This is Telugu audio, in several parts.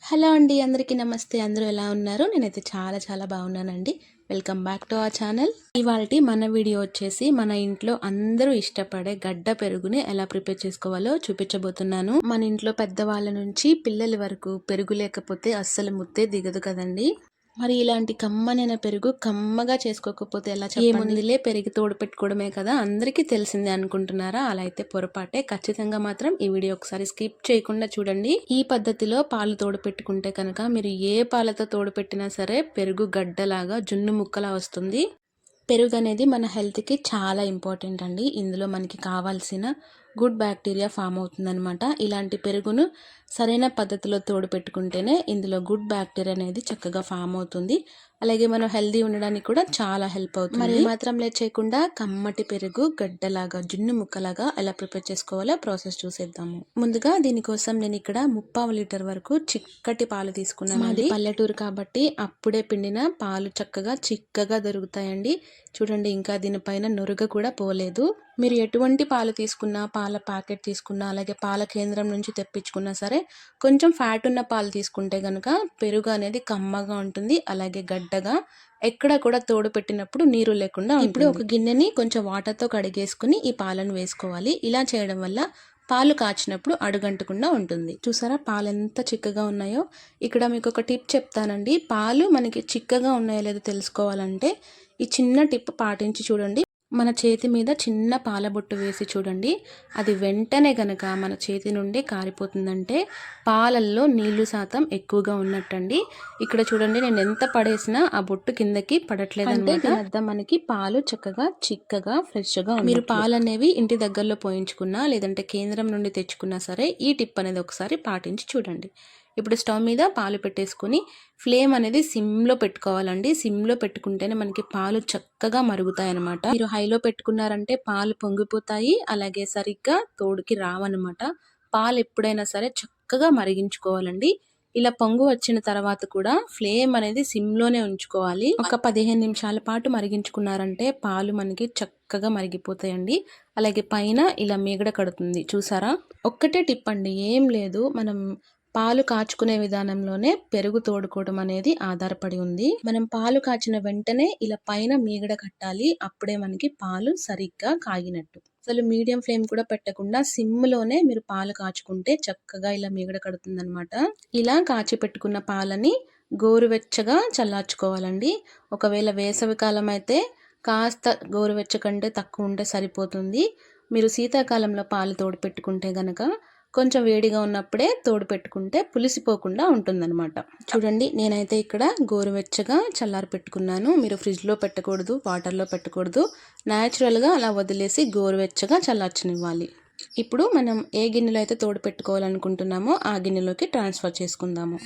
హలో అండి. అందరికీ నమస్తే. అందరూ ఎలా ఉన్నారు? నేనైతే చాలా బాగున్నానండి. Welcome back to our channel. ఇవాల్టి మన వీడియో వచ్చేసి మన ఇంట్లో అందరూ ఇష్టపడే గడ్డ పెరుగుని ఎలా ప్రిపేర్ చేసుకోవాలో చూపించబోతున్నాను. మన ఇంట్లో పెద్దవాళ్ళ నుంచి పిల్లల వరకు పెరుగు లేకపోతే అస్సలు ముద్దే దిగదు కదండి. మరి ఇలాంటి కమ్మనైన పెరుగు కమ్మగా చేసుకోకపోతే ఎలా చెప్పండి? ఏముందిలే పెరుగు తోడు పెట్టుకోవడమే కదా, అందరికీ తెలిసిందే అనుకుంటున్నారా? అలా అయితే పొరపాటే. ఖచ్చితంగా మాత్రం ఈ వీడియో ఒకసారి స్కిప్ చేయకుండా చూడండి. ఈ పద్ధతిలో పాలు తోడు పెట్టుకుంటే కనుక మీరు ఏ పాలతో తోడు పెట్టినా సరే పెరుగు గడ్డలాగా జున్ను ముక్కలా వస్తుంది. పెరుగు అనేది మన హెల్త్కి చాలా ఇంపార్టెంట్ అండి. ఇందులో మనకి కావాల్సిన గుడ్ బ్యాక్టీరియా ఫామ్ అవుతుందన్నమాట. ఇలాంటి పెరుగును సరైన పద్ధతిలో తోడు పెట్టుకుంటేనే ఇందులో గుడ్ బ్యాక్టీరియా అనేది చక్కగా ఫామ్ అవుతుంది. అలాగే మనం హెల్దీ ఉండడానికి కూడా చాలా హెల్ప్ అవుతుంది. మరి మాత్రం లేట్ చేయకుండా కమ్మటి పెరుగు గడ్డలాగా జున్ను ముక్కలాగా ఎలా ప్రిపేర్ చేసుకోవాలో ప్రాసెస్ చూసేద్దాము. ముందుగా దీనికోసం నేను ఇక్కడ 3/4 లీటర్ వరకు చిక్కటి పాలు తీసుకున్నాను. మాది పల్లెటూరు కాబట్టి అప్పుడే పిండిన పాలు చక్కగా చిక్కగా దొరుకుతాయండి. చూడండి, ఇంకా దీనిపైన నురుగ కూడా పోలేదు. మీరు ఎటువంటి పాలు తీసుకున్నా, పాల ప్యాకెట్ తీసుకున్నా, అలాగే పాల కేంద్రం నుంచి తెప్పించుకున్నా సరే కొంచెం ఫ్యాట్ ఉన్న పాలు తీసుకుంటే కనుక పెరుగు అనేది కమ్మగా ఉంటుంది. అలాగే గడ్డగా ఎక్కడ కూడా తోడు పెట్టినప్పుడు నీరు లేకుండా ఉంటుంది. ఇప్పుడు ఒక గిన్నెని కొంచెం వాటర్తో కడిగేసుకుని ఈ పాలను వేసుకోవాలి. ఇలా చేయడం వల్ల పాలు కాచినప్పుడు అడుగంటకుండా ఉంటుంది. చూసారా పాలు ఎంత చిక్కగా ఉన్నాయో. ఇక్కడ మీకు ఒక టిప్ చెప్తానండి. పాలు మనకి చిక్కగా ఉన్నాయో లేదో తెలుసుకోవాలంటే ఈ చిన్న టిప్ పాటించి చూడండి. మన చేతి మీద చిన్న పాల బొట్టు వేసి చూడండి. అది వెంటనే గనక మన చేతి నుండి కారిపోతుందంటే పాలల్లో నీళ్లు శాతం ఎక్కువగా ఉన్నట్టండి. ఇక్కడ చూడండి, నేను ఎంత పడేసినా ఆ బొట్టు కిందకి పడట్లేదు అనమాట. మనకి పాలు చక్కగా చిక్కగా ఫ్రెష్గా. మీరు పాలు అనేవి ఇంటి దగ్గరలో పోయించుకున్నా లేదంటే కేంద్రం నుండి తెచ్చుకున్నా సరే ఈ టిప్ అనేది ఒకసారి పాటించి చూడండి. ఇప్పుడు స్టవ్ మీద పాలు పెట్టేసుకుని ఫ్లేమ్ అనేది సిమ్లో పెట్టుకోవాలండి. సిమ్లో పెట్టుకుంటేనే మనకి పాలు చక్కగా మరుగుతాయి అనమాట. మీరు హైలో పెట్టుకున్నారంటే పాలు పొంగిపోతాయి, అలాగే సరిగ్గా తోడుకి రావన్నమాట. పాలు ఎప్పుడైనా సరే చక్కగా మరిగించుకోవాలండి. ఇలా పొంగు వచ్చిన తర్వాత కూడా ఫ్లేమ్ అనేది సిమ్లోనే ఉంచుకోవాలి. ఒక 15 నిమిషాల పాటు మరిగించుకున్నారంటే పాలు మనకి చక్కగా మరిగిపోతాయండి. అలాగే పైన ఇలా మీగడ కడుతుంది చూసారా. ఒక్కటే టిప్ అండి, ఏం లేదు. మనం పాలు కాచుకునే విధానంలోనే పెరుగు తోడుకోవడం అనేది ఆధారపడి ఉంది. మనం పాలు కాచిన వెంటనే ఇలా పైన మీగడ కట్టాలి. అప్పుడే మనకి పాలు సరిగ్గా కాగినట్టు. అసలు మీడియం ఫ్లేమ్ కూడా పెట్టకుండా సిమ్లోనే మీరు పాలు కాచుకుంటే చక్కగా ఇలా మీగడ కడుతుందనమాట. ఇలా కాచి పెట్టుకున్న పాలని గోరువెచ్చగా చల్లార్చుకోవాలండి. ఒకవేళ వేసవి కాలం అయితే కాస్త గోరువెచ్చ కంటే తక్కువ ఉంటే సరిపోతుంది. మీరు శీతాకాలంలో పాలు తోడు పెట్టుకుంటే గనక కొంచెం వేడిగా ఉన్నప్పుడే తోడు పెట్టుకుంటే పులిసిపోకుండా ఉంటుందన్నమాట. చూడండి, నేనైతే ఇక్కడ గోరువెచ్చగా చల్లారి పెట్టుకున్నాను. మీరు ఫ్రిడ్జ్లో పెట్టకూడదు, వాటర్లో పెట్టకూడదు. న్యాచురల్గా అలా వదిలేసి గోరువెచ్చగా చల్లార్చనివ్వాలి. ఇప్పుడు మనం ఏ గిన్నెలో అయితే తోడు పెట్టుకోవాలనుకుంటున్నామో ఆ గిన్నెలోకి ట్రాన్స్ఫర్ చేసుకుందాము.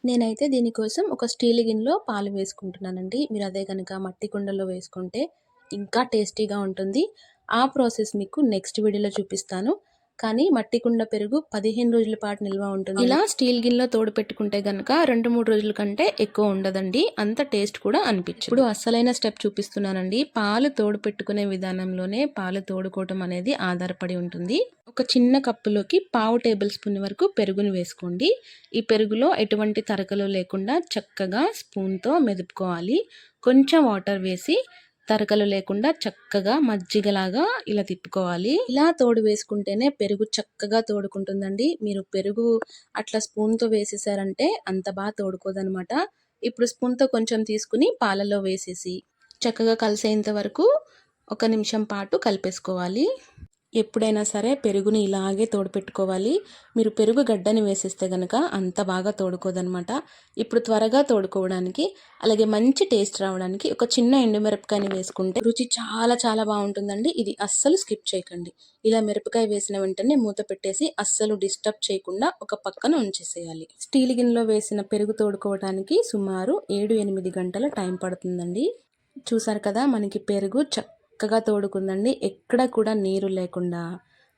నేనైతే దీనికోసం ఒక స్టీల్ గిన్నెలో పాలు వేసుకుంటున్నానండి. మీరు అదే కనుక మట్టి కుండలో వేసుకుంటే ఇంకా టేస్టీగా ఉంటుంది. ఆ ప్రాసెస్ మీకు నెక్స్ట్ వీడియోలో చూపిస్తాను. కానీ మట్టి కుండ పెరుగు 15 రోజుల పాటు నిల్వ ఉంటుంది. ఇలా స్టీల్ గిన్నెలో తోడు పెట్టుకుంటే కనుక 2-3 రోజుల కంటే ఎక్కువ ఉండదండి. అంత టేస్ట్ కూడా అనిపించదు. ఇప్పుడు అస్సలైన స్టెప్ చూపిస్తున్నానండి. పాలు తోడు పెట్టుకునే విధానంలోనే పాలు తోడుకోవటం అనేది ఆధారపడి ఉంటుంది. ఒక చిన్న కప్పులోకి 1/2 టేబుల్ స్పూన్ వరకు పెరుగుని వేసుకోండి. ఈ పెరుగులో ఎటువంటి తరకలు లేకుండా చక్కగా స్పూన్తో మెదుపుకోవాలి. కొంచెం వాటర్ వేసి తరకలు లేకుండా చక్కగా మజ్జిగలాగా ఇలా తిప్పుకోవాలి. ఇలా తోడు వేసుకుంటేనే పెరుగు చక్కగా తోడుకుంటుందండి. మీరు పెరుగు అట్లా స్పూన్తో వేసేసారంటే అంత బాగా తోడుకోదనమాట. ఇప్పుడు స్పూన్తో కొంచెం తీసుకుని పాలలో వేసేసి చక్కగా కలిసేంత వరకు 1 నిమిషం పాటు కలిపేసుకోవాలి. ఎప్పుడైనా సరే పెరుగుని ఇలాగే తోడుపెట్టుకోవాలి. మీరు పెరుగు గడ్డని వేసేస్తే కనుక అంత బాగా తోడుకోదనమాట. ఇప్పుడు త్వరగా తోడుకోవడానికి అలాగే మంచి టేస్ట్ రావడానికి ఒక చిన్న ఎండుమిరపకాయని వేసుకుంటే రుచి చాలా బాగుంటుందండి. ఇది అస్సలు స్కిప్ చేయకండి. ఇలా మిరపకాయ వేసిన వెంటనే మూత పెట్టేసి అస్సలు డిస్టర్బ్ చేయకుండా ఒక పక్కన ఉంచేసేయాలి. స్టీల్ గిన్నెలో వేసిన పెరుగు తోడుకోవడానికి సుమారు 7-8 గంటల టైం పడుతుందండి. చూసారు కదా, మనకి పెరుగు చక్కగా తోడుకుందండి. ఎక్కడ కూడా నీరు లేకుండా,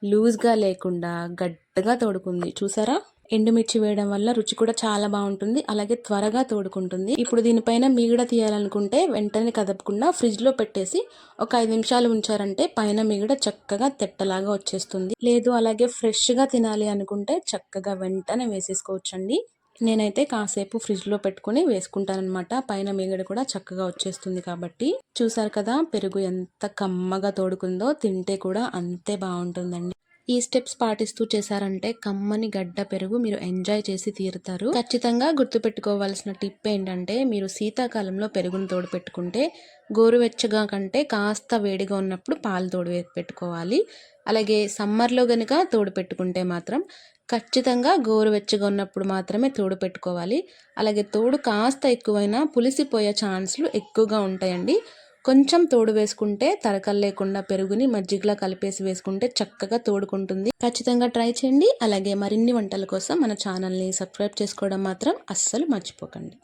లూజ్గా లేకుండా గట్టిగా తోడుకుంది. చూసారా, ఎండుమిర్చి వేయడం వల్ల రుచి కూడా చాలా బాగుంటుంది. అలాగే త్వరగా తోడుకుంటుంది. ఇప్పుడు దీనిపైన మీగడ తీయాలనుకుంటే వెంటనే కదపకుండా ఫ్రిడ్జ్లో పెట్టేసి ఒక 5 నిమిషాలు ఉంచారంటే పైన మీగడ చక్కగా తెట్టలాగా వచ్చేస్తుంది. లేదు అలాగే ఫ్రెష్గా తినాలి అనుకుంటే చక్కగా వెంటనే వేసేసుకోవచ్చండి. నేనైతే కాసేపు ఫ్రిడ్జ్లో పెట్టుకొని వేసుకుంటానన్నమాట. పైన మీగడ కూడా చక్కగా వచ్చేస్తుంది కాబట్టి. చూసారు కదా పెరుగు ఎంత కమ్మగా తోడుకుందో, తింటే కూడా అంతే బాగుంటుందండి. ఈ స్టెప్స్ పాటిస్తూ చేశారంటే కమ్మని గడ్డ పెరుగు మీరు ఎంజాయ్ చేసి తీరుతారు. ఖచ్చితంగా గుర్తుపెట్టుకోవాల్సిన టిప్ ఏంటంటే, మీరు శీతాకాలంలో పెరుగును తోడు పెట్టుకుంటే గోరువెచ్చగా కంటే కాస్త వేడిగా ఉన్నప్పుడు పాలు తోడు పెట్టుకోవాలి. అలాగే సమ్మర్లో గనుక తోడు పెట్టుకుంటే మాత్రం ఖచ్చితంగా గోరువెచ్చగా ఉన్నప్పుడు మాత్రమే తోడు పెట్టుకోవాలి. అలాగే తోడు కాస్త ఎక్కువైనా పులిసిపోయే ఛాన్స్లు ఎక్కువగా ఉంటాయండి. కొంచెం తోడు వేసుకుంటే తరకలు లేకుండా పెరుగుని మజ్జిగలా కలిపేసి వేసుకుంటే చక్కగా తోడుకుంటుంది. ఖచ్చితంగా ట్రై చేయండి. అలాగే మరిన్ని వంటల కోసం మన ఛానల్ని సబ్స్క్రైబ్ చేసుకోవడం మాత్రం అస్సలు మర్చిపోకండి.